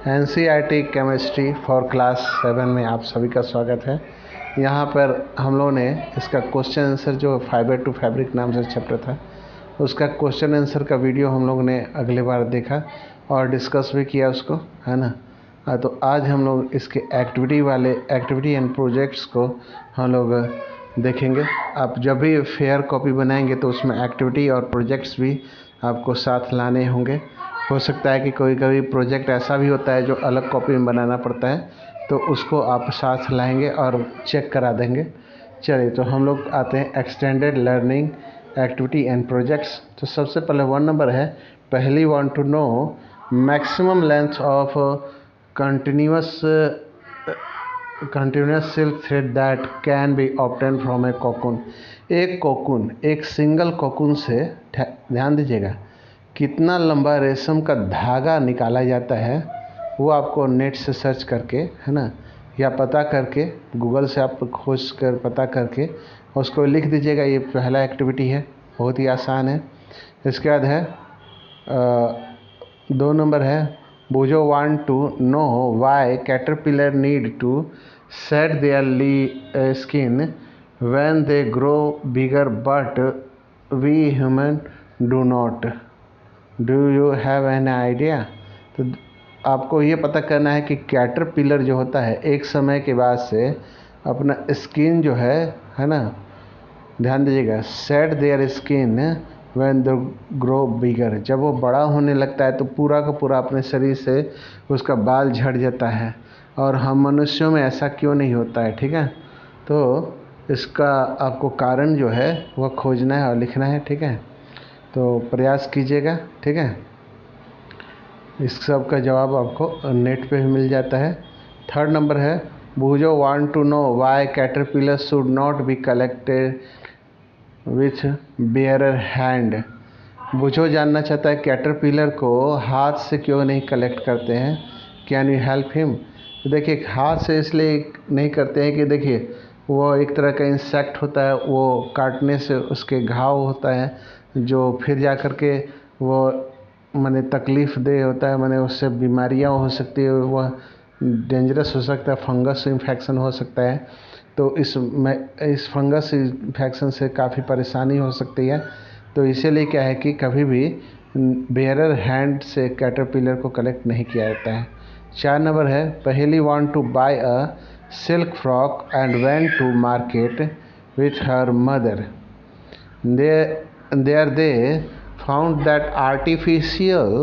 NCERT chemistry for class 7 में आप सभी का स्वागत है। यहाँ पर हम लोगों ने इसका क्वेश्चन आंसर जो फाइबर टू फैब्रिक नाम से चैप्टर था उसका क्वेश्चन आंसर का वीडियो हम लोग ने अगले बार देखा और डिस्कस भी किया उसको, है ना। तो आज हम लोग इसके एक्टिविटी एंड प्रोजेक्ट्स को हम लोग देखेंगे। आप जब भी फेयर कॉपी बनाएंगे तो उसमें एक्टिविटी और प्रोजेक्ट्स भी आपको साथ लाने होंगे। हो सकता है कि कोई कभी प्रोजेक्ट ऐसा भी होता है जो अलग कॉपी में बनाना पड़ता है, तो उसको आप साथ लाएंगे और चेक करा देंगे। चलिए, तो हम लोग आते हैं extended learning activity and projects. तो सबसे पहले 1 नंबर है, पहली want to know maximum length of continuous silk thread that can be obtain from a cocoon. एक सिंगल कोकून से, ध्यान दीजिएगा, कितना लंबा रेशम का धागा निकाला जाता है वो आपको नेट से सर्च करके, है ना, या पता करके, गूगल से आप खोज कर पता करके उसको लिख दीजिएगा। ये पहला एक्टिविटी है, बहुत ही आसान है। इसके बाद है 2 नंबर है, Boojho want to know why caterpillar need to shed their skin when they grow bigger but we human do not. Do you have an idea? तो आपको ये पता करना है कि कैटरपिलर जो होता है एक समय के बाद से अपना स्किन जो है ना, ध्यान दीजिएगा, shed their skin when they grow bigger. जब वो बड़ा होने लगता है तो पूरा का पूरा अपने शरीर से उसका बाल झड़ जाता है। और हम मनुष्यों में ऐसा क्यों नहीं होता है, ठीक है। तो इसका आपको कारण जो है वह खोजना है और लिखना है, ठीक है। तो प्रयास कीजिएगा, ठीक है। इस सब का जवाब आपको नेट पे भी मिल जाता है। 3rd नंबर है, Boojho want to know why caterpillar should not be collected with bearer hand. Boojho जानना चाहता है कैटरपिलर को हाथ से क्यों नहीं कलेक्ट करते हैं। Can you help him? तो देखिए, हाथ से इसलिए नहीं करते हैं कि देखिए वो एक तरह का इंसेक्ट होता है, वो काटने से उसके घाव होता है जो फिर जा कर के वो माने तकलीफ़ दे होता है, माने उससे बीमारियां हो सकती है, वह डेंजरस हो सकता है, फंगस इन्फेक्शन हो सकता है। तो इस फंगस इन्फेक्शन से काफ़ी परेशानी हो सकती है। तो इसीलिए क्या है कि कभी भी बेयरर हैंड से कैटरपिलर को कलेक्ट नहीं किया जाता है। 4 नंबर है, Paheli want to buy a silk frock and went to market with her mother. There they found that artificial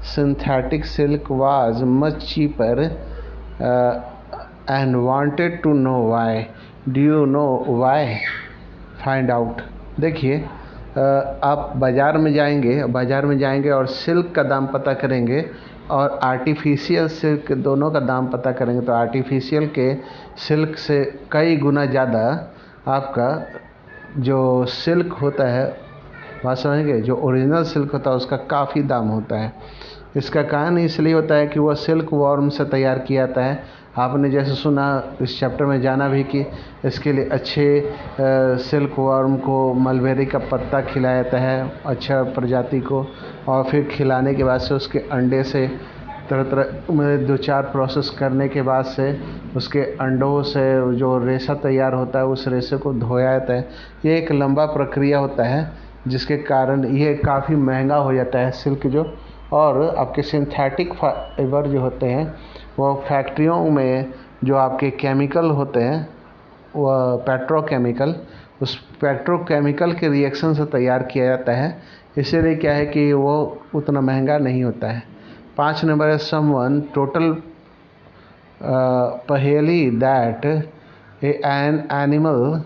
synthetic silk was much cheaper and wanted to know why. Do you know why? Find out. देखिए, आप बाज़ार में जाएंगे और silk का दाम पता करेंगे और आर्टिफिशियल सिल्क दोनों का दाम पता करेंगे। तो आर्टिफिशियल के सिल्क से कई गुना ज़्यादा आपका जो सिल्क होता है, बात समझेंगे, जो ओरिजिनल सिल्क होता है उसका काफ़ी दाम होता है। इसका कारण इसलिए होता है कि वह सिल्क वॉर्म से तैयार किया जाता है। आपने जैसे सुना, इस चैप्टर में जाना भी कि इसके लिए अच्छे सिल्क वॉर्म को मलबेरी का पत्ता खिलाया जाता है, अच्छा प्रजाति को, और फिर खिलाने के बाद से उसके अंडे से तरह तरह में 2-4 प्रोसेस करने के बाद से उसके अंडों से जो रेशा तैयार होता है उस रेशे को धोया जाता है। ये एक लंबा प्रक्रिया होता है जिसके कारण ये काफ़ी महंगा हो जाता है सिल्क जो। और आपके सिंथेटिक फाइबर जो होते हैं वो फैक्ट्रियों में जो आपके केमिकल होते हैं, वह पेट्रोकेमिकल, उस पेट्रोकेमिकल के रिएक्शन से तैयार किया जाता है। इसीलिए क्या है कि वो उतना महंगा नहीं होता है। 5 नंबर है, समवन टोटल पहेली that an animal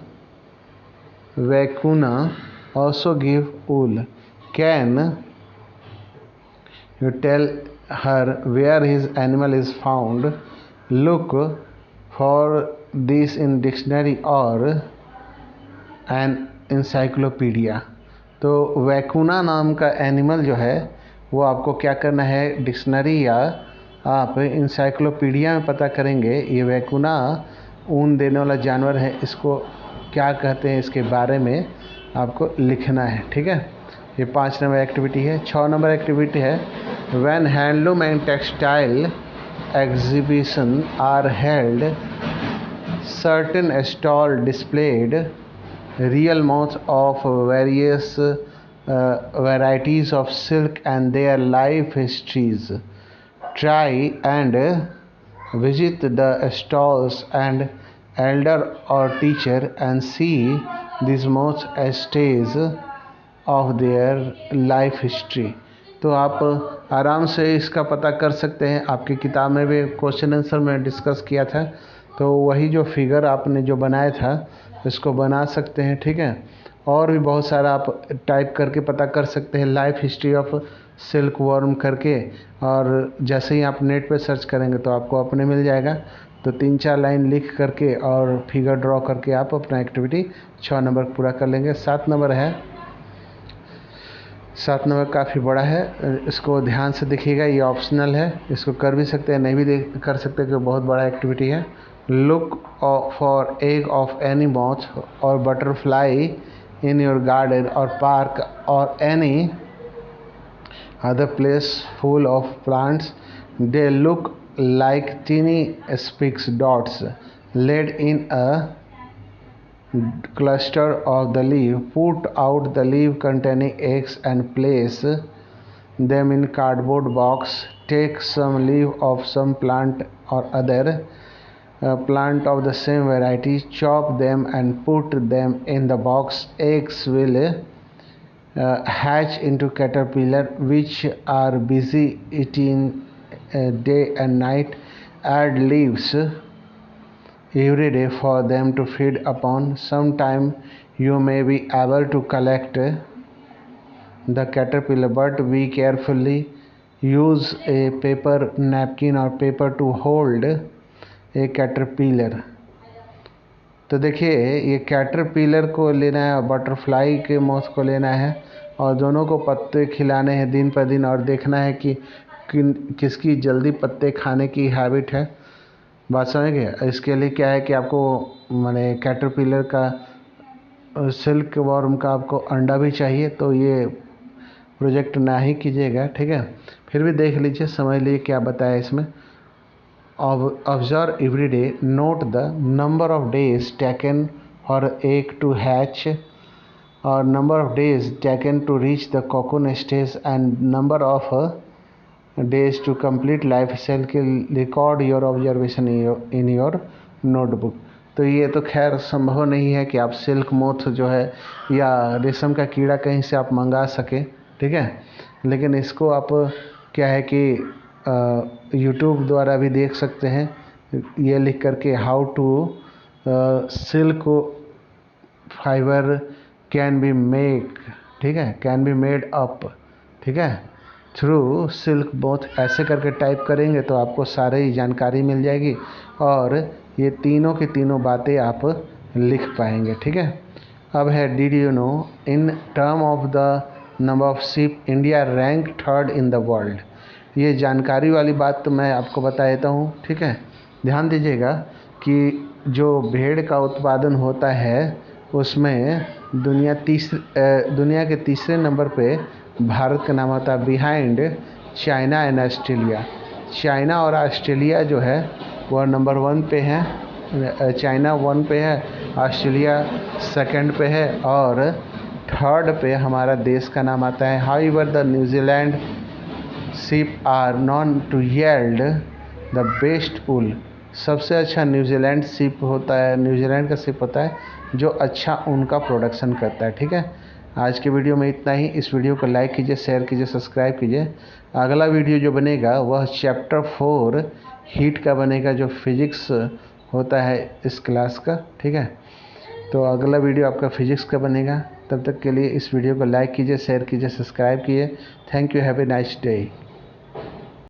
vicuna also give wool. Can you tell her where his animal is found? Look for this in dictionary or an encyclopedia. तो वैक्यूना नाम का एनिमल जो है वो आपको क्या करना है, डिक्शनरी या आप इंसाइक्लोपीडिया में पता करेंगे। ये वैक्यूना ऊन देने वाला जानवर है, इसको क्या कहते हैं इसके बारे में आपको लिखना है, ठीक है। ये 5 नंबर एक्टिविटी है। 6 नंबर एक्टिविटी है, when handloom and textile exhibition are held. Certain stalls displayed real moths of various varieties of silk and their life histories. Try and visit the stalls and elder or teacher and see these moths as stage of their life history. तो आप आराम से इसका पता कर सकते हैं। आपकी किताब में भी क्वेश्चन आंसर में डिस्कस किया था, तो वही जो फिगर आपने जो बनाया था इसको बना सकते हैं, ठीक है। और भी बहुत सारा आप टाइप करके पता कर सकते हैं, life history of silk worm करके, और जैसे ही आप नेट पे सर्च करेंगे तो आपको अपने मिल जाएगा। तो 3-4 लाइन लिख करके और फिगर ड्रॉ करके आप अपना एक्टिविटी 6 नंबर पूरा कर लेंगे। 7 नंबर है, 7 नंबर काफ़ी बड़ा है, इसको ध्यान से देखिएगा। ये ऑप्शनल है, इसको कर भी सकते हैं, नहीं भी कर सकते, क्योंकि बहुत बड़ा एक्टिविटी है। Look for egg of any moth और butterfly in your garden or park or any other place full of plants. They look like teeny specks dots laid in a cluster of the leaf. Put out the leaf containing eggs and place them in cardboard box. Take some leaf of some plant or other plant of the same variety, chop them and put them in the box. Eggs will hatch into caterpillar which are busy eating day and night. Add leaves every day for them to feed upon. Sometime you may be able to collect the caterpillar, but be carefully. Use a paper napkin or paper to hold A caterpillar. तो देखिए, ये caterpillar को लेना है और butterfly के मौत को लेना है, और दोनों को पत्ते खिलाने हैं दिन पर दिन, और देखना है कि किसकी जल्दी पत्ते खाने की हैबिट है। बात समझ गए। इसके लिए क्या है कि आपको माने कैटरपिलर का सिल्क वर्म का आपको अंडा भी चाहिए, तो ये प्रोजेक्ट ना ही कीजिएगा, ठीक है। फिर भी देख लीजिए, समझ लीजिए क्या बताया इसमें। Observe every day. Note the number of days taken for egg to hatch, or number of days taken to reach the cocoon stage, and number of days to complete life cycle. Record your observation in your notebook. तो ये तो खैर संभव नहीं है कि आप silk moth जो है या रेशम का कीड़ा कहीं से आप मंगा सकें, ठीक है। लेकिन इसको आप क्या है कि यूट्यूब द्वारा भी देख सकते हैं, ये लिख करके how to silk fibre can be make, ठीक है, कैन बी मेड अप, ठीक है, थ्रू सिल्क मोथ। ऐसे करके टाइप करेंगे तो आपको सारी जानकारी मिल जाएगी, और ये तीनों की तीनों बातें आप लिख पाएंगे, ठीक है। अब है did you know, in term of the number of sheep India rank 3rd in the world. ये जानकारी वाली बात तो मैं आपको बता देता हूँ, ठीक है। ध्यान दीजिएगा कि जो भेड़ का उत्पादन होता है उसमें दुनिया के तीसरे नंबर पे भारत का नाम आता है, behind China and Australia. China और ऑस्ट्रेलिया जो है वह नंबर 1 पे है। चाइना 1 पे है, ऑस्ट्रेलिया 2nd पे है, और 3rd पे हमारा देश का नाम आता है। However the New Zealand sheep are known to yield the best wool। सबसे अच्छा न्यूजीलैंड शिप होता है, न्यूजीलैंड का शिप होता है जो अच्छा ऊन का प्रोडक्शन करता है, ठीक है। आज के वीडियो में इतना ही। इस वीडियो को लाइक कीजिए, शेयर कीजिए, सब्सक्राइब कीजिए। अगला वीडियो जो बनेगा वह चैप्टर 4 हीट का बनेगा, जो फिजिक्स होता है इस क्लास का, ठीक है। तो अगला वीडियो आपका फिजिक्स का बनेगा। तब तक के लिए इस वीडियो को लाइक कीजिए, शेयर कीजिए, सब्सक्राइब कीजिए। Thank you, have a nice day.